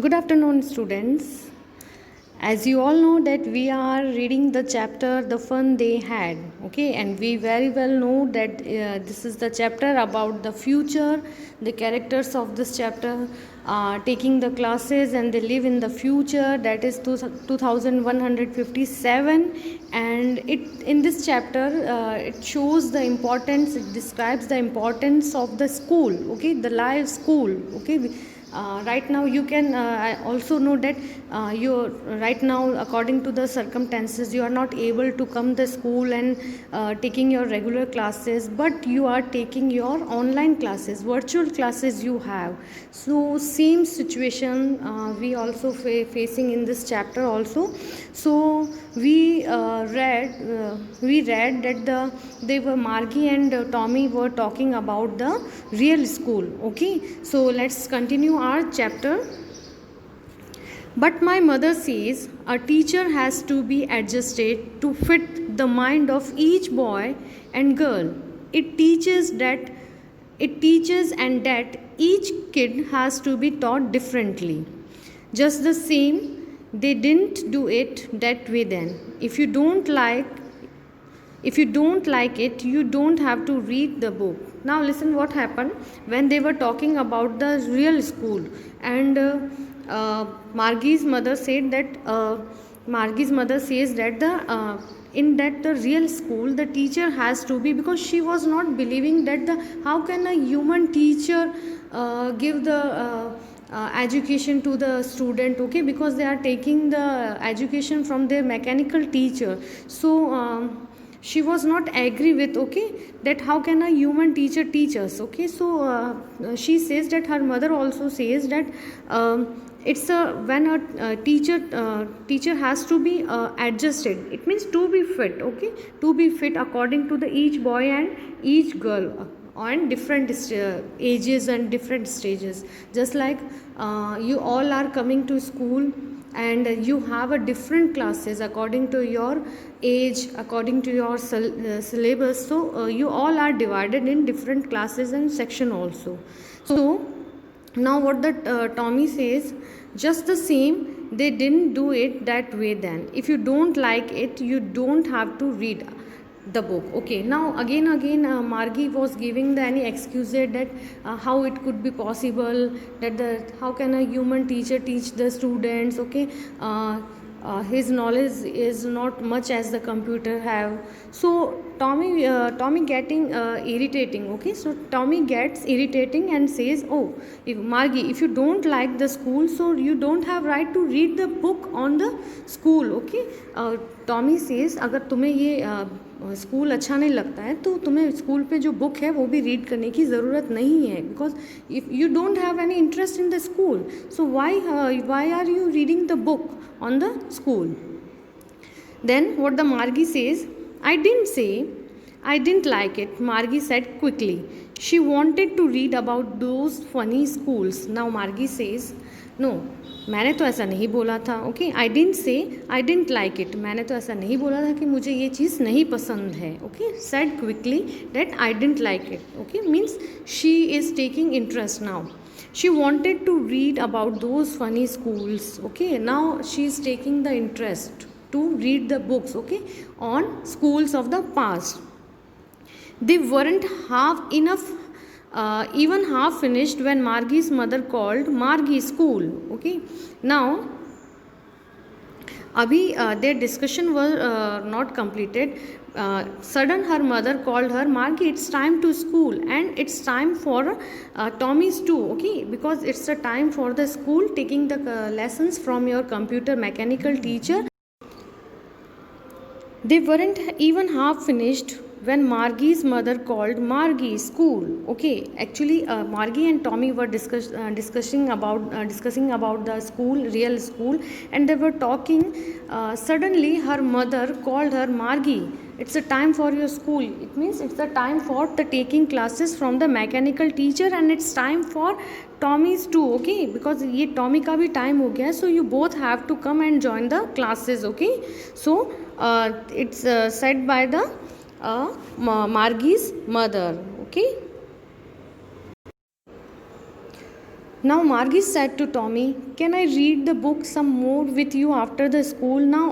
Good afternoon, students. As you all know that we are reading the chapter The Fun They Had, okay, and we very well know that this is the chapter about the future. The characters of this chapter taking the classes and they live in the future, that is 2157. And it in this chapter it shows the importance, it describes the importance of the school, okay, the live school, okay. Right now you can also know that you right now, according to the circumstances, you are not able to come to school and taking your regular classes, but you are taking your online classes, virtual classes you have. So same situation we also facing in this chapter also. So we read that they were Margie and Tommy were talking about the real school, okay. So let's continue our chapter. But my mother says a teacher has to be adjusted to fit the mind of each boy and girl. It teaches and that each kid has to be taught differently. Just the same, they didn't do it that way then. If you don't like it, you don't have to read the book. Now listen what happened when they were talking about the real school. And Margie's mother said that Margie's mother says that the real school the teacher has to be, because she was not believing that the how can a human teacher give the education to the student, okay, because they are taking the education from their mechanical teacher. So she was not agree with, okay, that how can a human teacher teach us, okay. So she says that her mother also says that it's a when a teacher has to be adjusted, it means to be fit, okay, to be fit according to the each boy and each girl on different ages and different stages. Just like you all are coming to school and you have a different classes according to your age, according to your syllabus. So you all are divided in different classes and section also. So now what the Tommy says, just the same, they didn't do it that way then. If you don't like it, you don't have to read the book, okay. Now again Margie was giving the any excuse that how it could be possible that how can a human teacher teach the students, okay. His knowledge is not much as the computer have. So Tommy getting irritating, okay. So Tommy gets irritating and says, oh, if Margie, if you don't like the school, so you don't have right to read the book on the school, okay. Tommy says अगर तुम्हें ये school अच्छा नहीं लगता है तो तुम्हें school पे जो बुक है वो भी रीड करने की ज़रूरत नहीं है, because if you don't have any interest in the school, so why are you reading the book on the school. Then what the Margie says, I didn't like it, Margie said quickly. She wanted to read about those funny schools. Now Margie says, no, मैंने तो ऐसा नहीं बोला था, okay. I didn't say I didn't like it, मैंने तो ऐसा नहीं बोला था कि मुझे ये चीज़ नहीं पसंद है, okay. Said quickly that I didn't like it, okay, means she is taking interest now. She wanted to read about those funny schools, okay. Now she is taking the interest to read the books, okay, on schools of the past. They weren't even half finished when Margie's mother called Margie school, okay. Now अभी their discussion was not completed. Sudden her mother called her, Margie, it's time to school and it's time for Tommy's too, okay, because it's a time for the school taking the lessons from your computer mechanical teacher. They weren't even half finished when Margie's mother called Margie school, okay. Actually Margie and Tommy were discussing about the school, real school, and they were talking. Suddenly her mother called her, Margie, it's a time for your school. It means it's the time for the taking classes from the mechanical teacher and it's time for Tommy's too, okay, because ये Tommy का भी time हो गया है, so you both have to come and join the classes, okay. So it's said by the Margie's mother, okay. Now Margie said to Tommy, "Can I read the book some more with you after the school?" Now,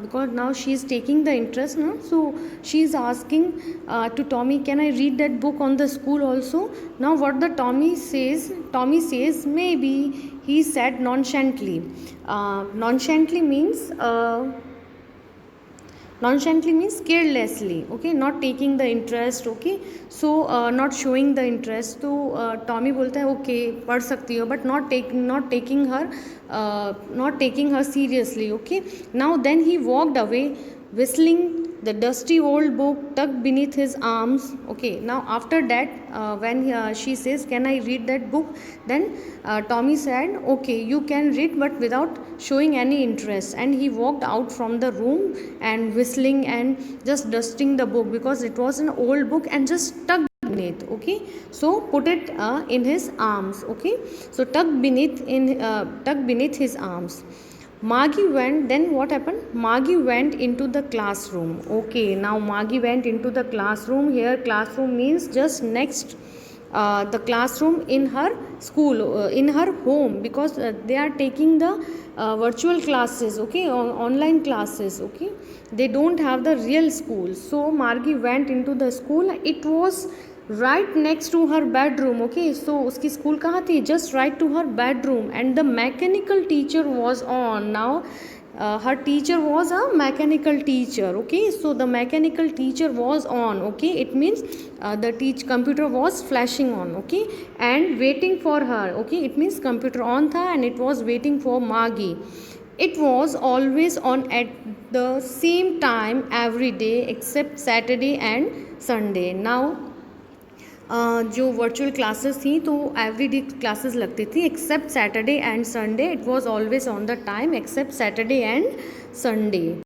because now she is taking the interest, no? So she is asking to Tommy, "Can I read that book on the school also?" Now, what the Tommy says, "Maybe," he said nonchalantly. Nonchalantly means. Nonchalantly means carelessly, okay, not taking the interest, okay. So not showing the interest. तो Tommy बोलता है okay पढ़ सकती हो, but not taking her seriously, okay. Now then he walked away whistling, the dusty old book tucked beneath his arms, okay. Now after that, when she says, "Can I read that book?" then Tommy said, "Okay, you can read, but without showing any interest." And he walked out from the room and whistling and just dusting the book, because it was an old book and just tucked beneath, okay. So put it in his arms, okay. So tucked beneath his arms. Margie went, then what happened? Margie went into the classroom. Okay, now Margie went into the classroom. Here classroom means just next the classroom in her school, in her home, because they are taking the virtual classes, okay, online classes, okay. They don't have the real school. So Margie went into the school. It was right next to her bedroom, okay. So उसकी school कहाँ थी? Just right to her bedroom. And the mechanical teacher was on. Now her teacher was a mechanical teacher, okay. So the mechanical teacher was on, okay. It means the computer was flashing on, okay, and waiting for her, okay. It means computer on tha and it was waiting for Margie. It was always on at the same time every day except Saturday and Sunday. Now जो virtual classes थी तो everyday classes लगती थी except Saturday and Sunday. It was always on the time except Saturday and Sunday.